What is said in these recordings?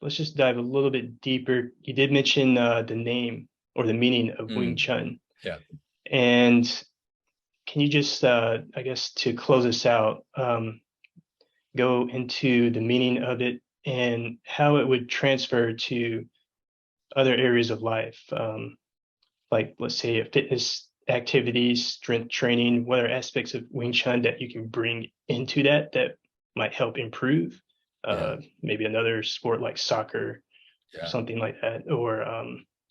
let's just dive a little bit deeper. You did mention the name or the meaning of Wing Mm, Chun, yeah. and can you just, I guess, to close us out, go into the meaning of it and how it would transfer to other areas of life, like let's say fitness activities, strength training, what are aspects of Wing Chun that you can bring into that might help improve Yeah. maybe another sport like soccer or Yeah. something like that, or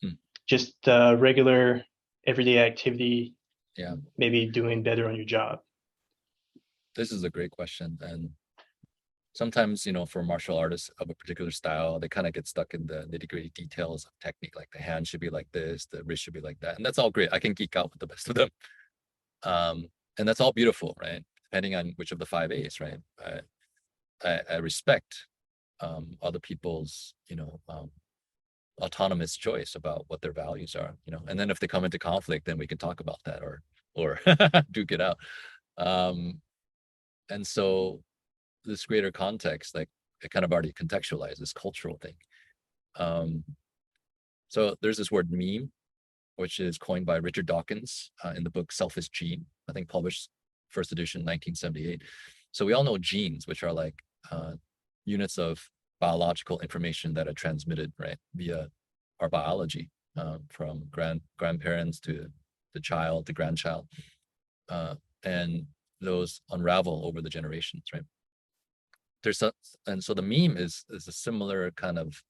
Mm, just regular everyday activity, yeah. maybe doing better on your job. This is a great question. And sometimes, for martial artists of a particular style, they kind of get stuck in the nitty-gritty details of technique. Like the hand should be like this, the wrist should be like that. And that's all great. I can geek out with the best of them. Um, and that's all beautiful, right? Depending on which of the five A's, right? I respect other people's, autonomous choice about what their values are, and then if they come into conflict, then we can talk about that or duke it out. Um, and so this greater context, like it kind of already contextualizes this cultural thing. Um, so there's this word meme, which is coined by Richard Dawkins in the book Selfish Gene, I think published first edition 1978. So we all know genes, which are like units of biological information that are transmitted, right, via our biology, from grandparents to the child, the grandchild, uh, and those unravel over the generations, right? And so the meme is a similar kind of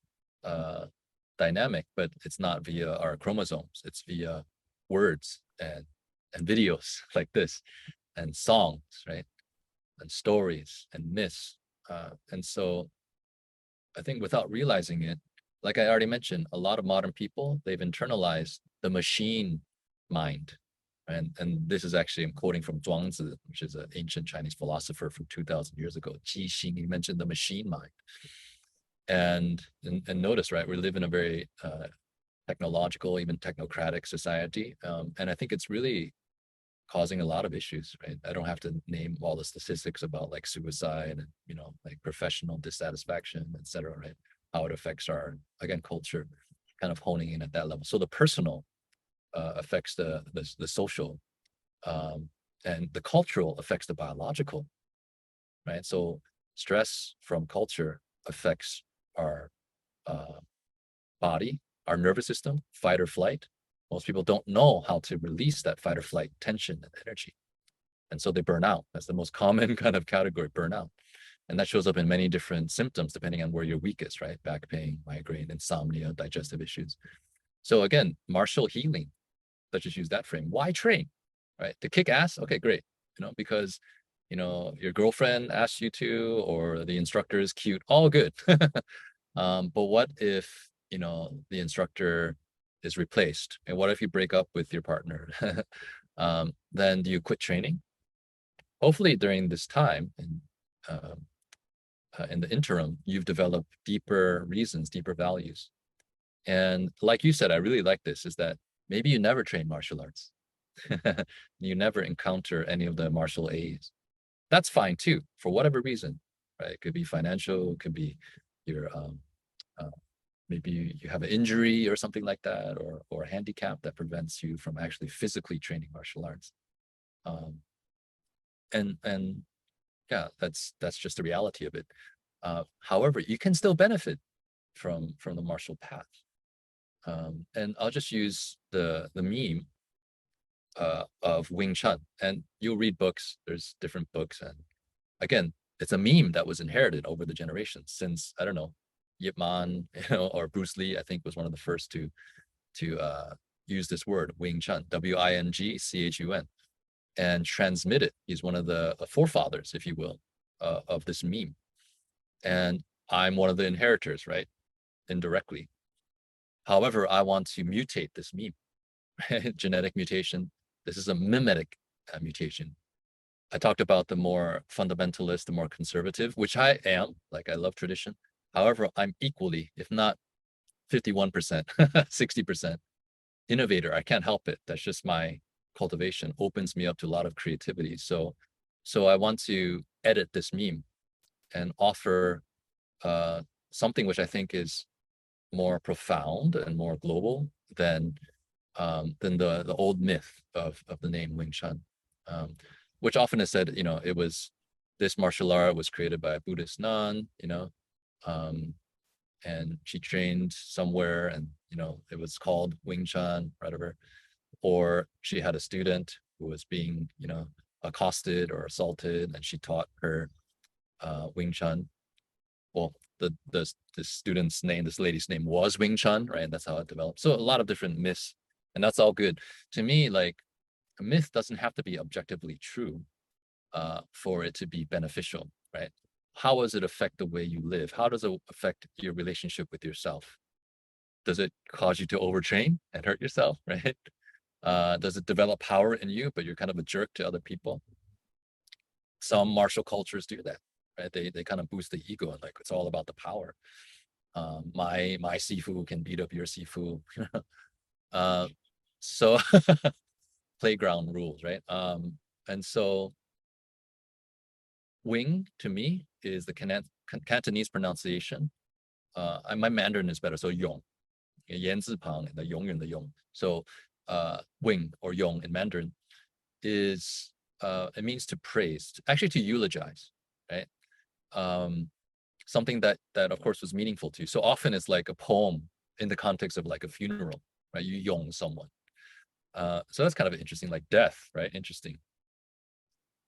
uh, dynamic, but it's not via our chromosomes. It's via words and videos like this, and songs, right, and stories and myths. And so I think without realizing it, like I already mentioned, a lot of modern people, they've internalized the machine mind. And this is actually, I'm quoting from Zhuangzi, which is an ancient Chinese philosopher from 2000 years ago. Qi Xing, he mentioned the machine mind. And notice, right, we live in a very technological, even technocratic society. And I think it's really causing a lot of issues, right? I don't have to name all the statistics about like suicide and, like professional dissatisfaction, et cetera, right? How it affects our, again, culture, kind of honing in at that level. So the personal affects the social, um, and the cultural affects the biological, right? So stress from culture affects our uh, body, our nervous system, fight or flight. Most people don't know how to release that fight or flight tension and energy. And so they burn out. That's the most common kind of category, burnout. And that shows up in many different symptoms depending on where you're weakest, right? Back pain, migraine, insomnia, digestive issues. So again, martial healing, let's just use that frame. Why train, right? To kick ass? Okay, great. Because, your girlfriend asked you to, or the instructor is cute, all good. But what if, the instructor is replaced? And what if you break up with your partner? Then do you quit training? Hopefully during this time, um, in the interim, you've developed deeper reasons, deeper values. And like you said, I really like this, is that maybe you never train martial arts. You never encounter any of the martial A's. That's fine too, for whatever reason, right? It could be financial, it could be your uh, maybe you have an injury or something like that, or a handicap that prevents you from actually physically training martial arts. Um, and yeah, that's just the reality of it. However, you can still benefit from the martial path. And I'll just use the meme of Wing Chun, and you'll read books. There's different books, and again, it's a meme that was inherited over the generations since, I don't know, Yip Man, or Bruce Lee, I think, was one of the first to use this word Wing Chun, WingChun, and transmit it. He's one of the forefathers, if you will, of this meme, and I'm one of the inheritors, right? Indirectly. However, I want to mutate this meme. Genetic mutation. This is a mimetic mutation. I talked about the more fundamentalist, the more conservative, which I am. Like, I love tradition. However, I'm equally, if not 51%, 60% innovator. I can't help it. That's just my cultivation. Opens me up to a lot of creativity. So I want to edit this meme and offer something which I think is more profound and more global than the old myth of the name Wing Chun, which often is said, it was this martial art was created by a Buddhist nun, um, and she trained somewhere, and it was called Wing Chun, whatever. Or she had a student who was being, accosted or assaulted, and she taught her Wing Chun. Well, the student's name, this lady's name was Wing Chun, right? And that's how it developed. So a lot of different myths, and that's all good. To me, like a myth doesn't have to be objectively true for it to be beneficial, right? How does it affect the way you live? How does it affect your relationship with yourself? Does it cause you to overtrain and hurt yourself, right? Does it develop power in you, but you're kind of a jerk to other people? Some martial cultures do that, right? They kind of boost the ego and like it's all about the power. My Sifu can beat up your Sifu. uh, so playground rules, right? And so Wing to me is the Cantonese pronunciation. My Mandarin is better, so Yong, 言字旁的永远的永. So Wing or Yong in Mandarin is it means to praise, actually to eulogize, right? Something that of course was meaningful to you. So often it's like a poem in the context of like a funeral, right? You yong someone. So that's kind of interesting, like death, right? Interesting.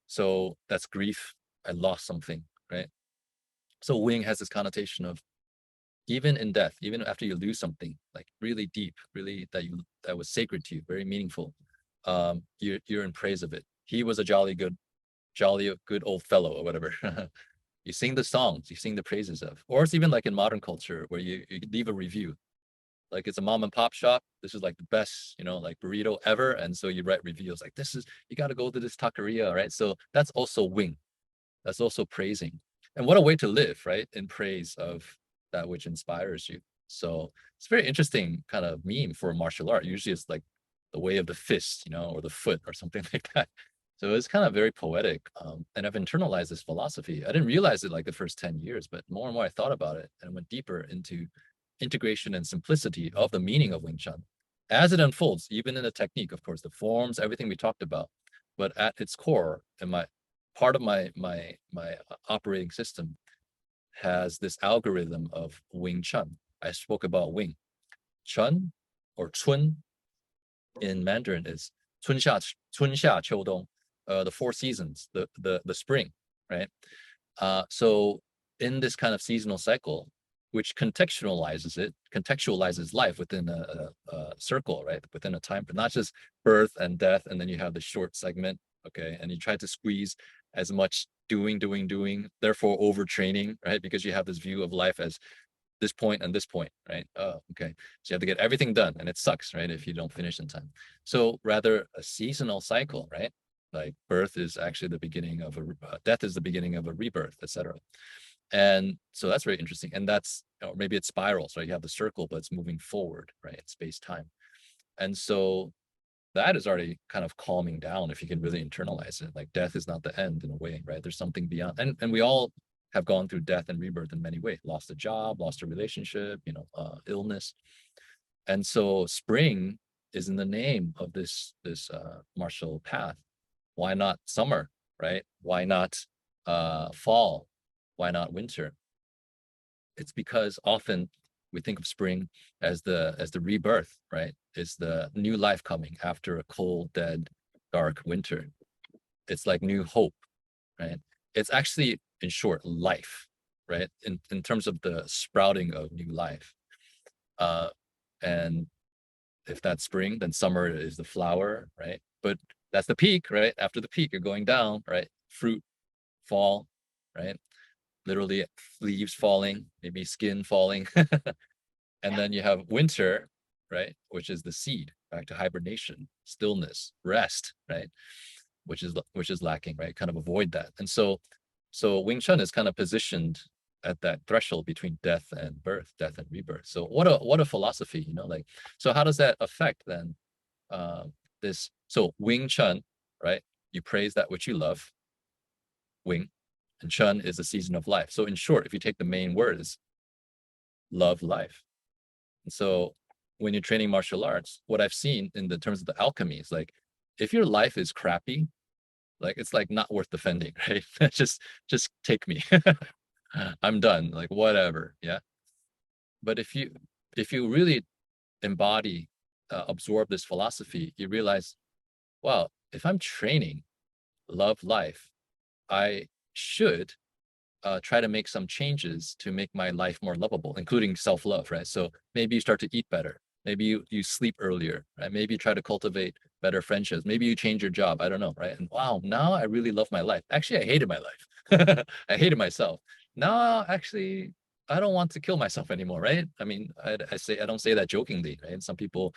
So that's grief. I lost something, right? So Wing has this connotation of even in death, even after you lose something like really deep, really that was sacred to you, very meaningful, you're in praise of it. He was a jolly good old fellow or whatever. You sing the songs, you sing the praises of, or it's even like in modern culture where you leave a review. Like it's a mom and pop shop. This is like the best, like burrito ever. And so you write reviews like you got to go to this taqueria, right? So that's also Wing. That's also praising. And what a way to live, right? In praise of that which inspires you. So it's a very interesting kind of meme for martial art. Usually it's like the way of the fist, or the foot or something like that. So it's kind of very poetic. And I've internalized this philosophy. I didn't realize it like the first 10 years, but more and more I thought about it and went deeper into integration and simplicity of the meaning of Wing Chun as it unfolds, even in the technique, of course, the forms, everything we talked about. But at its core, and my part of my operating system has this algorithm of Wing Chun. I spoke about Wing. Chun or Chun in Mandarin is 春夏秋冬, the 4 seasons, the spring, right? So in this kind of seasonal cycle, which contextualizes life within a circle, right? Within a time, but not just birth and death, and then you have the short segment, okay? And you try to squeeze as much doing, therefore overtraining, right? Because you have this view of life as this point and this point, right? Oh, okay. So you have to get everything done, and it sucks, right? If you don't finish in time. So rather a seasonal cycle, right? Like birth is actually the beginning of death is the beginning of a rebirth, etc. And so that's very interesting. And that's, maybe it spirals, right? You have the circle, but it's moving forward, right? In space time. And so that is already kind of calming down if you can really internalize it. Like death is not the end in a way, right? There's something beyond. And we all have gone through death and rebirth in many ways, lost a job, lost a relationship, illness. And so spring is in the name of this martial path. Why not summer, right? Why not fall? Why not winter? It's because often we think of spring as the rebirth, right? It's the new life coming after a cold, dead, dark winter. It's like new hope, right? It's actually, in short, life, right? In terms of the sprouting of new life. And if that's spring, then summer is the flower, right? But that's the peak, right? After the peak, you're going down, right? Fruit, fall, right? Literally leaves falling, maybe skin falling. And then you have winter, right? Which is the seed, back to hibernation, stillness, rest, right? Which is lacking, right? Kind of avoid that. And so Wing Chun is kind of positioned at that threshold between death and birth, death and rebirth. So what a philosophy, like, so how does that affect then this? So Wing Chun, right? You praise that which you love, Wing, and Chun is the season of life. So in short, if you take the main words, love life. And so when you're training martial arts, what I've seen in the terms of the alchemy is like, if your life is crappy, like it's like not worth defending, right? Just take me. I'm done. Like whatever. Yeah. But if you really embody, absorb this philosophy, you realize, wow, if I'm training love life, I should try to make some changes to make my life more lovable, including self-love, right? So maybe you start to eat better. Maybe you sleep earlier, right? Maybe you try to cultivate better friendships. Maybe you change your job. I don't know, right? And wow, now I really love my life. Actually, I hated my life. I hated myself. Now, actually, I don't want to kill myself anymore, right? I mean, I don't say that jokingly, right? Some people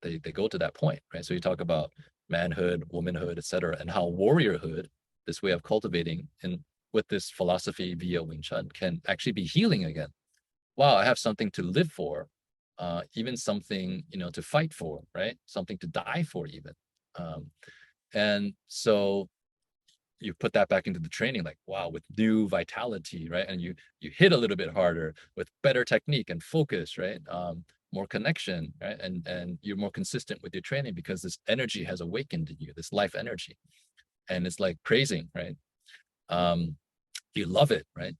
they go to that point, right? So you talk about manhood, womanhood, etc., and how warriorhood, this way of cultivating and with this philosophy via Wing Chun, can actually be healing again. Wow, I have something to live for, even something to fight for, right? Something to die for, even. Um, and so you put that back into the training, like wow, with new vitality, right? And you hit a little bit harder with better technique and focus, right? More connection, right? And you're more consistent with your training because this energy has awakened in you, this life energy, and it's like praising, right? um you love it, right?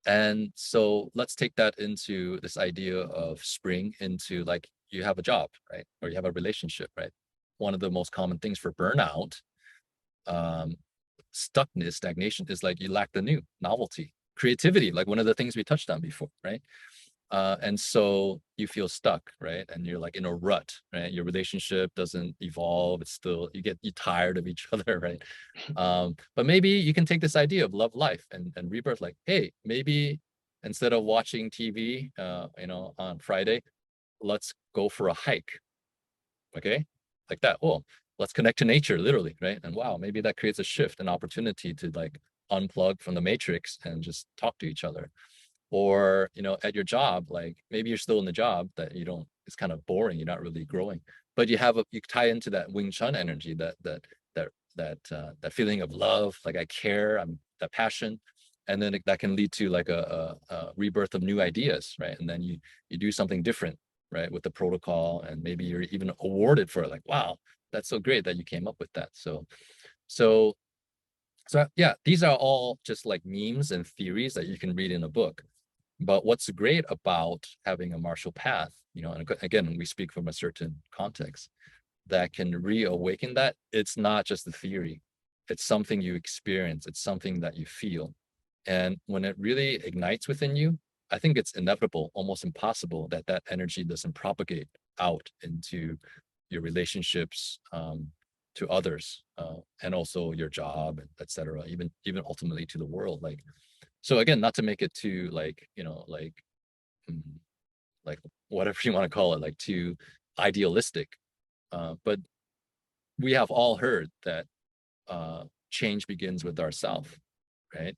And so let's take that into this idea of spring into like you have a job, right? Or you have a relationship, right? One of the most common things for burnout, um stuckness, stagnation, is like you lack the new novelty, creativity, like one of the things we touched on before, right? And so you feel stuck, right? And you're like in a rut, right? Your relationship doesn't evolve. It's still, you tired of each other, right? But maybe you can take this idea of love life and rebirth, like, hey, maybe instead of watching TV, on Friday, let's go for a hike. Okay. Like that. Oh, let's connect to nature, literally, right? And wow, maybe that creates a shift, an opportunity to like unplug from the matrix and just talk to each other. Or at your job, like maybe you're still in the job that you don't, it's kind of boring, you're not really growing, but you tie into that Wing Chun energy, that feeling of love, like I care, I'm that passion, and then that can lead to like a rebirth of new ideas, right? And then you do something different, right, with the protocol, and maybe you're even awarded for it, like wow, that's so great that you came up with that. So yeah, these are all just like memes and theories that you can read in a book. But what's great about having a martial path, and again, we speak from a certain context that can reawaken that, it's not just the theory. It's something you experience, it's something that you feel. And when it really ignites within you, I think it's inevitable, almost impossible, that that energy doesn't propagate out into your relationships, to others, and also your job, etc. Even ultimately to the world. Like, so again, not to make it too like mm, like whatever you want to call it, like too idealistic, but we have all heard that change begins with ourself, right?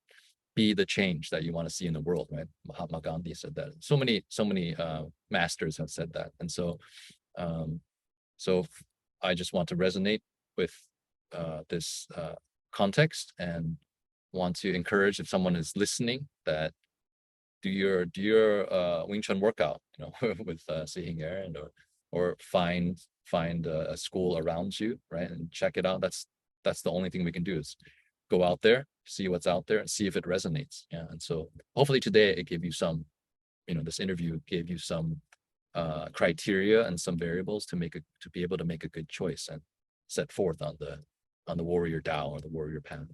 Be the change that you want to see in the world, right? Mahatma Gandhi said that. So many masters have said that. And um, so I just want to resonate with this context, and want to encourage, if someone is listening, that do your Wing Chun workout, with Seeing Air, or find a school around you, right, and check it out. That's the only thing we can do, is go out there, see what's out there, and see if it resonates. Yeah, and so hopefully today it gave you some, this interview gave you some criteria and some variables to be able to make a good choice and set forth on the warrior Tao or the warrior path.